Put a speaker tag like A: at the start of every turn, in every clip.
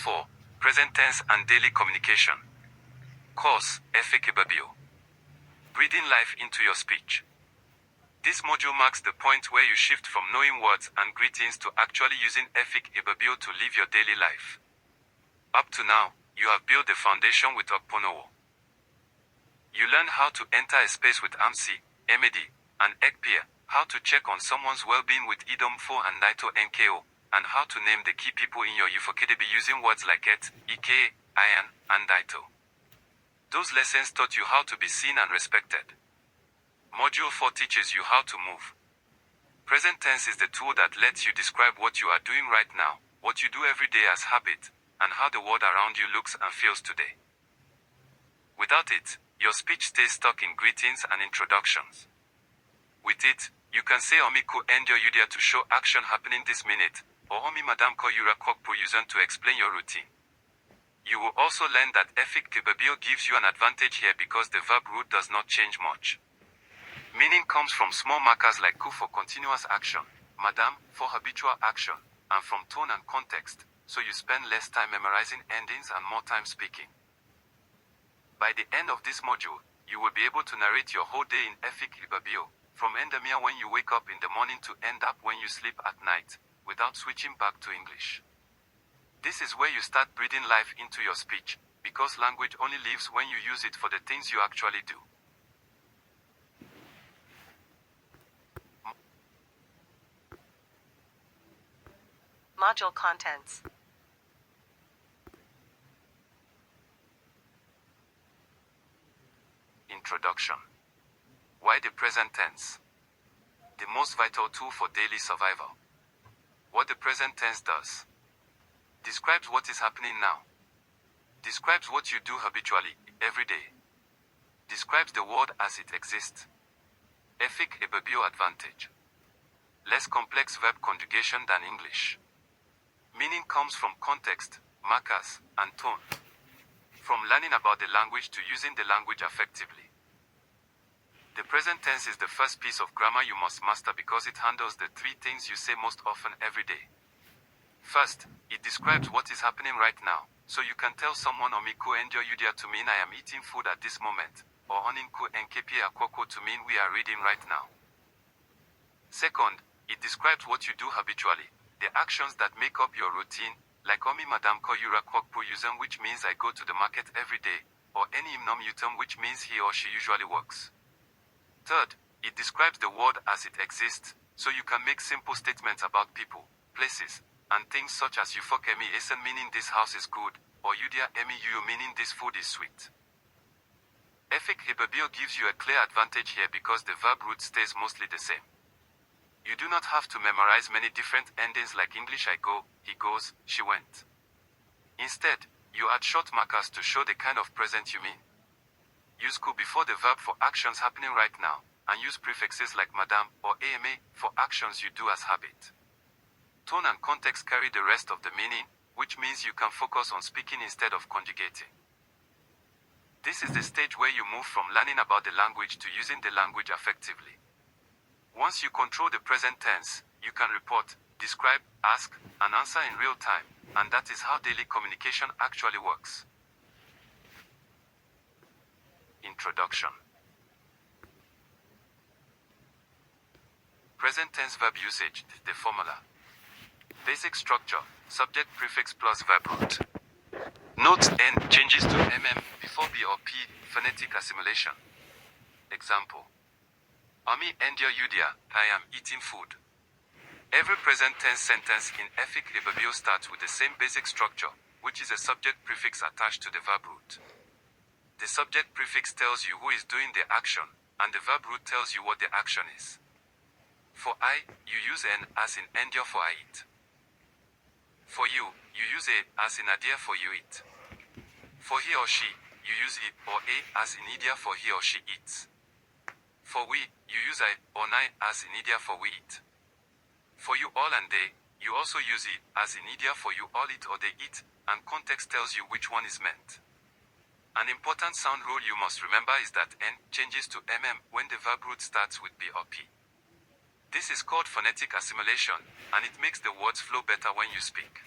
A: 4. Present tense and daily communication. Course, Efik-Ibibio. Breathing life into your speech. This module marks the point where you shift from knowing words and greetings to actually using Efik-Ibibio to live your daily life. Up to now, you have built the foundation with Okponowo. You learned how to enter a space with Amsi, Emedi, and Ekpia, how to check on someone's well-being with Idomfo and Naito Nko, and how to name the key people in your Efik-Ibibio using words like Et, Ike, Ayan, and Daito. Those lessons taught you how to be seen and respected. Module 4 teaches you how to move. Present tense is the tool that lets you describe what you are doing right now, what you do every day as habit, and how the world around you looks and feels today. Without it, your speech stays stuck in greetings and introductions. With it, you can say Omi ko endio yudia to show action happening this minute, or Omi madam ko yura kokpo yuzen to explain your routine. You will also learn that Efik-Ibibio gives you an advantage here because the verb root does not change much. Meaning comes from small markers like ku for continuous action, madam for habitual action, and from tone and context, so you spend less time memorizing endings and more time speaking. By the end of this module, you will be able to narrate your whole day in Efik-Ibibio, from endemia when you wake up in the morning to end up when you sleep at night, without switching back to English. This is where you start breathing life into your speech, because language only lives when you use it for the things you actually do.
B: Module contents.
A: Introduction. Why the present tense? The most vital tool for daily survival. What the present tense does. Describes what is happening now. Describes what you do habitually, every day. Describes the world as it exists. Efik-Ibibio advantage. Less complex verb conjugation than English. Meaning comes from context, markers, and tone. From learning about the language to using the language effectively. The present tense is the first piece of grammar you must master because it handles the three things you say most often every day. First, it describes what is happening right now, so you can tell someone Omiko endio yudia to mean I am eating food at this moment, or Oninku enkepi akoko to mean we are reading right now. Second, it describes what you do habitually, the actions that make up your routine, like Omi Madam ko yura kwokpo yuzen which means I go to the market every day, or any imnom yutum which means he or she usually works. Third, it describes the world as it exists, so you can make simple statements about people, places, and things such as Ufokemi esen meaning this house is good, or Yudia emi yu meaning this food is sweet. Efik-Ibibio gives you a clear advantage here because the verb root stays mostly the same. You do not have to memorize many different endings like English I go, he goes, she went. Instead, you add short markers to show the kind of present you mean. Use ku before the verb for actions happening right now, and use prefixes like madam or ama for actions you do as habit. Tone and context carry the rest of the meaning, which means you can focus on speaking instead of conjugating. This is the stage where you move from learning about the language to using the language effectively. Once you control the present tense, you can report, describe, ask, and answer in real time, and that is how daily communication actually works. Introduction. Present tense verb usage, the formula. Basic structure, subject prefix plus verb root. Note N changes to MM before B or P, phonetic assimilation. Example. Ami endio yudia, I am eating food. Every present tense sentence in Efik-Ibibio starts with the same basic structure, which is a subject prefix attached to the verb root. The subject prefix tells you who is doing the action, and the verb root tells you what the action is. For I, you use N as in endio for I eat. For you use A as in adia for you eat. For he or she, you use I or A as in idia for he or she eats. For we, you use I or nai as in idia for we eat. For you all and they, you also use I as in idia for you all eat or they eat, and context tells you which one is meant. An important sound rule you must remember is that N changes to MM when the verb root starts with B or P. This is called phonetic assimilation, and it makes the words flow better when you speak.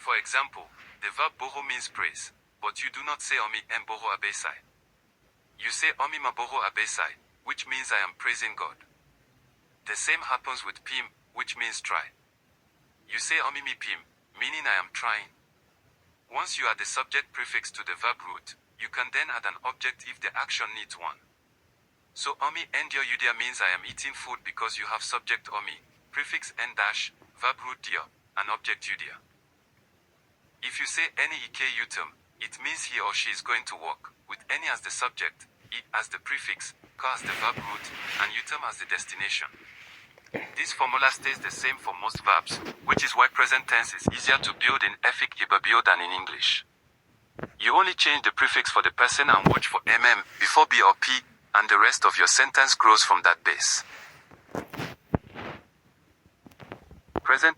A: For example, the verb boho means praise, but you do not say omi mboho abesai. You say omi maboho abesai, which means I am praising God. The same happens with pim, which means try. You say omi mi pim, meaning I am trying. Once you add the subject prefix to the verb root, you can then add an object if the action needs one. So omi endio udia means I am eating food because you have subject omi, prefix n dash, verb root dio, and object udia. If you say any ike utum, it means he or she is going to work, with any as the subject, I as the prefix, ka as the verb root, and utum as the destination. This formula stays the same for most verbs, which is why present tense is easier to build in Efik-Ibibio than in English. You only change the prefix for the person and watch for before B or P, and the rest of your sentence grows from that base. Present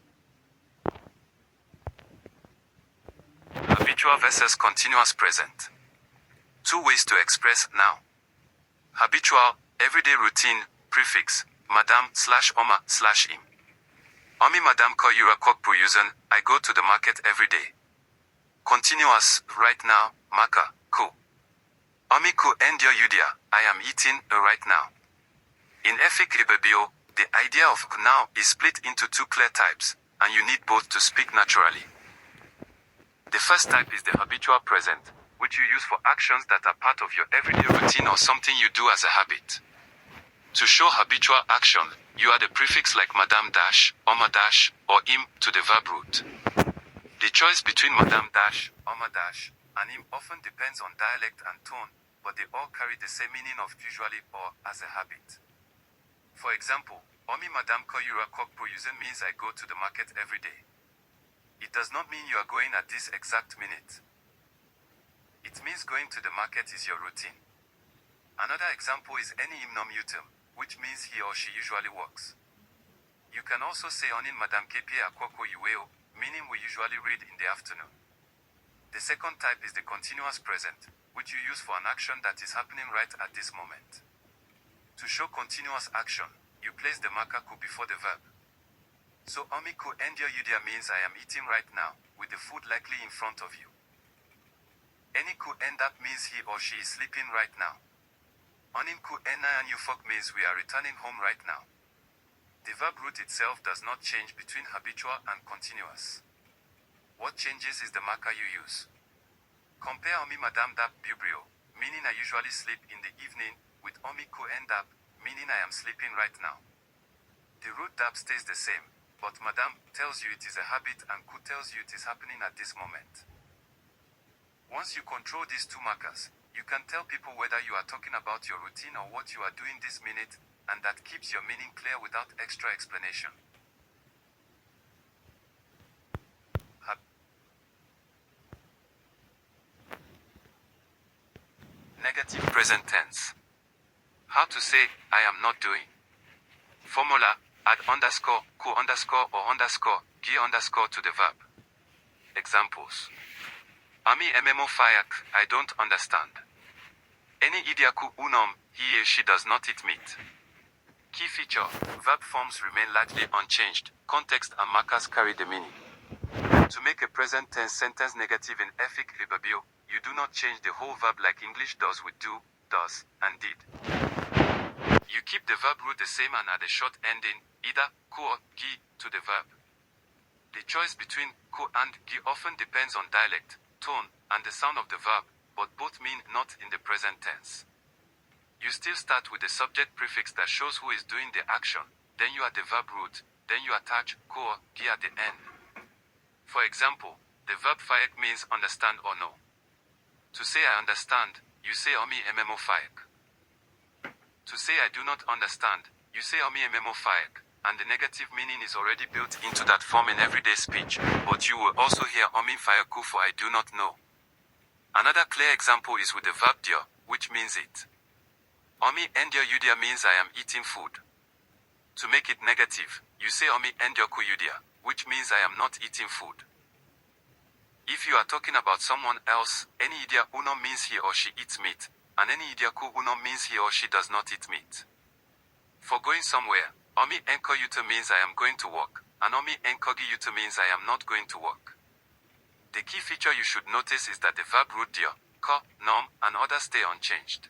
A: habitual versus continuous present. Two ways to express now. Habitual, everyday routine, prefix, madam / oma / im. Omi madam ko yura kok puyuzan, I go to the market every day. Continuous, right now, maka, ku. Omi ku endio yudia, I am eating, right now. In Efik-Ibibio, the idea of now is split into two clear types, and you need both to speak naturally. The first type is the habitual present, which you use for actions that are part of your everyday routine or something you do as a habit. To show habitual action, you add a prefix like madam dash, oma dash, or im to the verb root. The choice between madam dash, oma dash, and im often depends on dialect and tone, but they all carry the same meaning of usually or as a habit. For example, omi madam ko yura kok puyuzen means I go to the market every day. It does not mean you are going at this exact minute. It means going to the market is your routine. Another example is any imnom utum, which means he or she usually works. You can also say onin madam kp akwoko yueo, meaning we usually read in the afternoon. The second type is the continuous present, which you use for an action that is happening right at this moment. To show continuous action, you place the marker ku before the verb. So omi ku endio yudia means I am eating right now, with the food likely in front of you. Any ku end up means he or she is sleeping right now. Onin ku ena and ufok means we are returning home right now. The verb root itself does not change between habitual and continuous. What changes is the marker you use. Compare omi madam dap bubrio, meaning I usually sleep in the evening, with omi ku end up, meaning I am sleeping right now. The root dap stays the same, but madam tells you it is a habit and ku tells you it is happening at this moment. Once you control these two markers, you can tell people whether you are talking about your routine or what you are doing this minute, and that keeps your meaning clear without extra explanation. Negative present tense. How to say, I am not doing. Formula, add underscore, ku underscore or underscore, gi underscore to the verb. Examples. Ami MMO fayak, I don't understand. Any idiaku unom, he or she does not eat meat. Key feature, verb forms remain largely unchanged, context and markers carry the meaning. To make a present tense sentence negative in Efik-Ibibio, you do not change the whole verb like English does with do, does, and did. You keep the verb root the same and add a short ending, either ku or gi, to the verb. The choice between ku and gi often depends on dialect, tone, and the sound of the verb, but both mean not in the present tense. You still start with the subject prefix that shows who is doing the action, then you add the verb root, then you attach ku or gi at the end. For example, the verb fayak means understand or know. To say I understand, you say omi MMO fayak. To say I do not understand, you say omi MMO fayak, and the negative meaning is already built into that form in everyday speech, but you will also hear omi fayaku for I do not know. Another clear example is with the verb dio, which means it. Omi endio yudia means I am eating food. To make it negative, you say omi endio ku yudia, which means I am not eating food. If you are talking about someone else, any idia uno means he or she eats meat, and any idia ku uno means he or she does not eat meat. For going somewhere, omi enko yuta means I am going to work, and omi enkogi yuta means I am not going to work. The key feature you should notice is that the verb root dir, ko, nom, and others stay unchanged.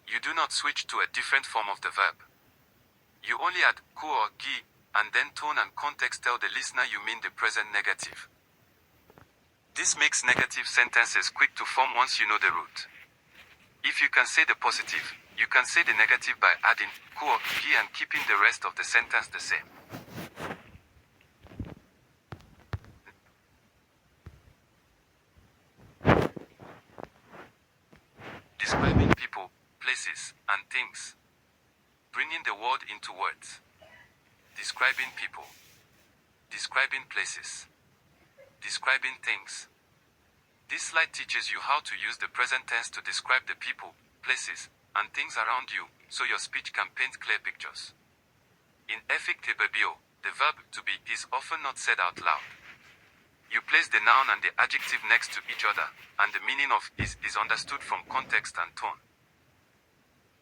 A: You do not switch to a different form of the verb. You only add ku or gi, and then tone and context tell the listener you mean the present negative. This makes negative sentences quick to form once you know the root. If you can say the positive, you can say the negative by adding ku or gi and keeping the rest of the sentence the same. Describing people, places, and things. Bringing the word into words. Describing people. Describing places. Describing things. This slide teaches you how to use the present tense to describe the people, places, and things around you, so your speech can paint clear pictures. In Efik-Ibibio, the verb to be is often not said out loud. You place the noun and the adjective next to each other, and the meaning of is understood from context and tone.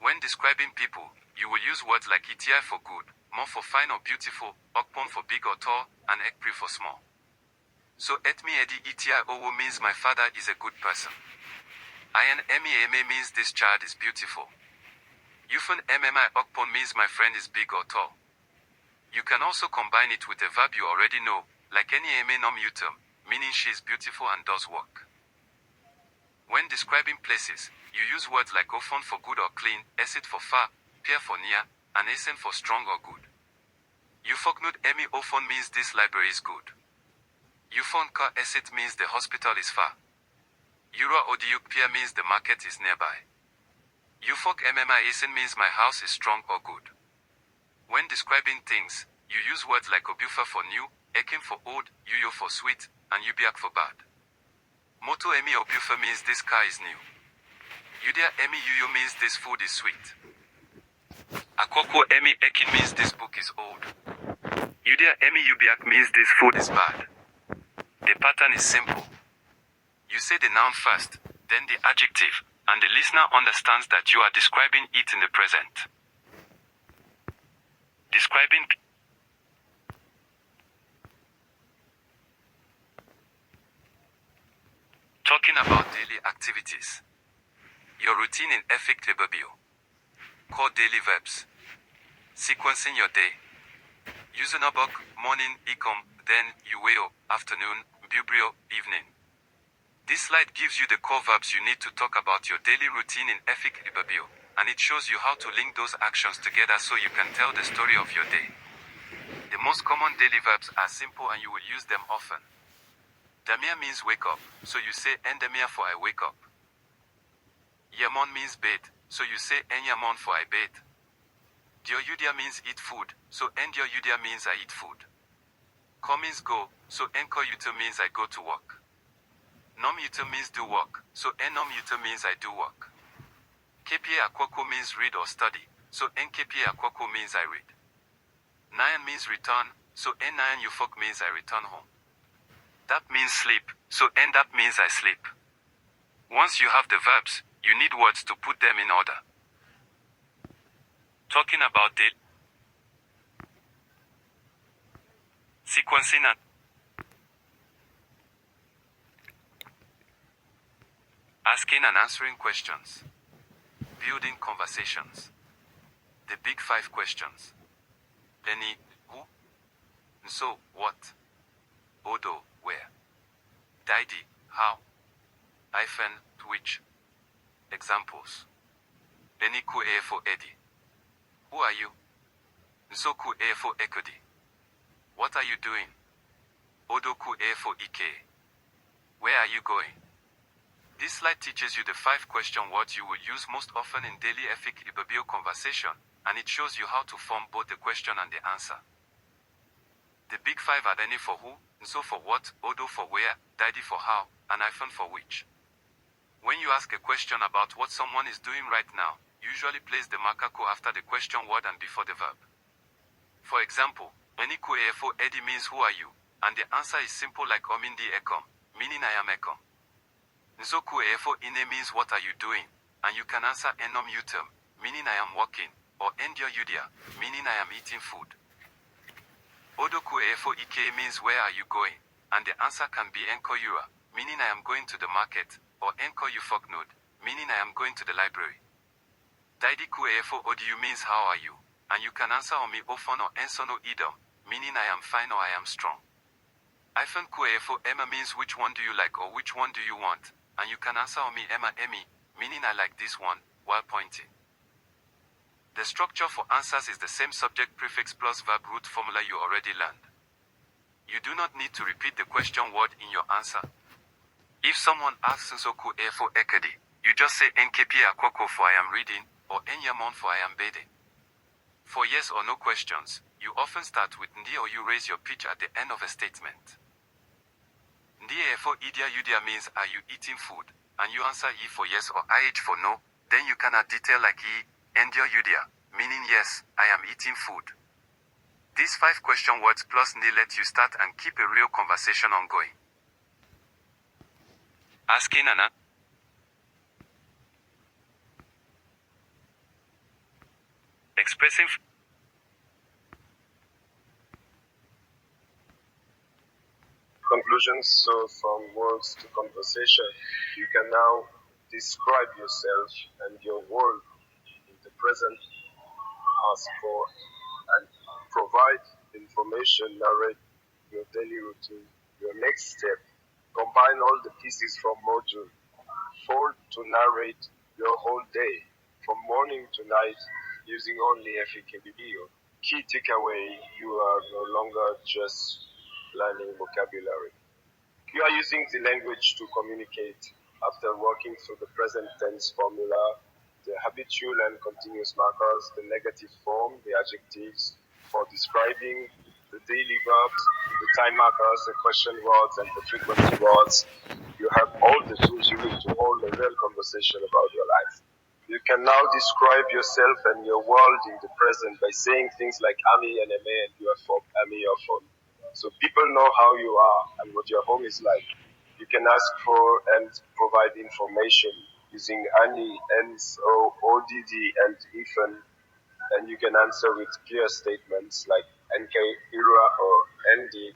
A: When describing people, you will use words like iti for good, mo for fine or beautiful, okpon for big or tall, and ekpri for small. So etmi edi iti owo means my father is a good person. Ayan emi eme means this child is beautiful. Yufun mmi okpon means my friend is big or tall. You can also combine it with a verb you already know, like any eme nom uterm, meaning she is beautiful and does work. When describing places, you use words like ofon for good or clean, esit for far, peer for near, and esen for strong or good. Ufoknud emi ofon means this library is good. Ufon ka esit means the hospital is far. Yura odiuk peer means the market is nearby. Ufok mmi esen means my house is strong or good. When describing things, you use words like obufa for new, ekim for old, yuyo for sweet, and yubiak for bad. Moto emi obufa means this car is new. Yudia emi yuyo means this food is sweet. Akoko emi ekin means this book is old. Yudia emi yubiak means this food is bad. The pattern is simple. You say the noun first, then the adjective, and the listener understands that you are describing it in the present. Describing Talking about daily activities. Your routine in Efik-Ibibio. Core daily verbs. Sequencing your day. Yusunabok, morning, ikom, then, uweo, afternoon, bubrio, evening. This slide gives you the core verbs you need to talk about your daily routine in Efik-Ibibio, and it shows you how to link those actions together so you can tell the story of your day. The most common daily verbs are simple and you will use them often. Damia means wake up, so you say endemia for I wake up. Yamon means bathe, so you say enyamon for I bathe. Dioyudia means eat food, so endioyudia means I eat food. Ko means go, so enkoyuto means I go to work. Nom yuto means do work, so enom yuto means I do work. Kpa akwoko means read or study, so nkpa akwoko means I read. Nayan means return, so n9 ufok means I return home. That means sleep, so that means I sleep. Once you have the verbs, you need words to put them in order. Talking about daily sequencing and asking and answering questions. Building conversations. The big 5 questions. Any, who? So, what? Odo, where? Daidi, how? Hyphen, which? Examples. Any ku e for Eddie. Who are you? Nso ku e for Ekodi. What are you doing? Odo ku e for Ike. Where are you going? This slide teaches you the 5 question words you will use most often in daily Efik-Ibibio conversation, and it shows you how to form both the question and the answer. The big 5 are Any for who, Nso for what, Odo for where, Daidi for how, and hyphen for which. When you ask a question about what someone is doing right now, usually place the makako after the question word and before the verb. For example, Eni ku efo Eddie means who are you, and the answer is simple like Omindi ekom, meaning I am ekom. Nso ku efo ine means what are you doing, and you can answer enom uterm, meaning I am working, or endio yudia, meaning I am eating food. Odo ku efo ike means where are you going, and the answer can be Enko Yura, meaning I am going to the market, or Enko Ufoknud, meaning I am going to the library. Daidi ku efo odiu means how are you, and you can answer omi ofon or ensono idom, meaning I am fine or I am strong. Ifen ku efo Emma means which one do you like or which one do you want, and you can answer omi Emma Emi, meaning I like this one, while pointing. The structure for answers is the same subject prefix plus verb root formula you already learned. You do not need to repeat the question word in your answer. If someone asks Nsoku efo ekedi, you just say NKP akwoko for I am reading, or Enyamon for I am bathing. For yes or no questions, you often start with Ndi or you raise your pitch at the end of a statement. Ndi efo idia yudia means are you eating food, and you answer E for yes or IH for no, then you can add detail like E, Endio yudia, meaning yes, I am eating food. These 5 question words plus Ndi let you start and keep a real conversation ongoing. Asking Anna. Expressing
C: conclusions. So from words to conversation, you can now describe yourself and your world in the present, ask for and provide information, narrate your daily routine, your next step, combine all the pieces from module 4 to narrate your whole day, from morning to night, using only Efik-Ibibio. Key takeaway, you are no longer just learning vocabulary. You are using the language to communicate after working through the present tense formula, the habitual and continuous markers, the negative form, the adjectives for describing the daily verbs, the time markers, the question words, and the frequency words. You have all the tools you need to hold a real conversation about your life. You can now describe yourself and your world in the present by saying things like Ami and Eme and you are from Ami or from. So people know how you are and what your home is like. You can ask for and provide information using Ani, Enso, ODD, and Ethan, and you can answer with clear statements like NK, IRA, or ND,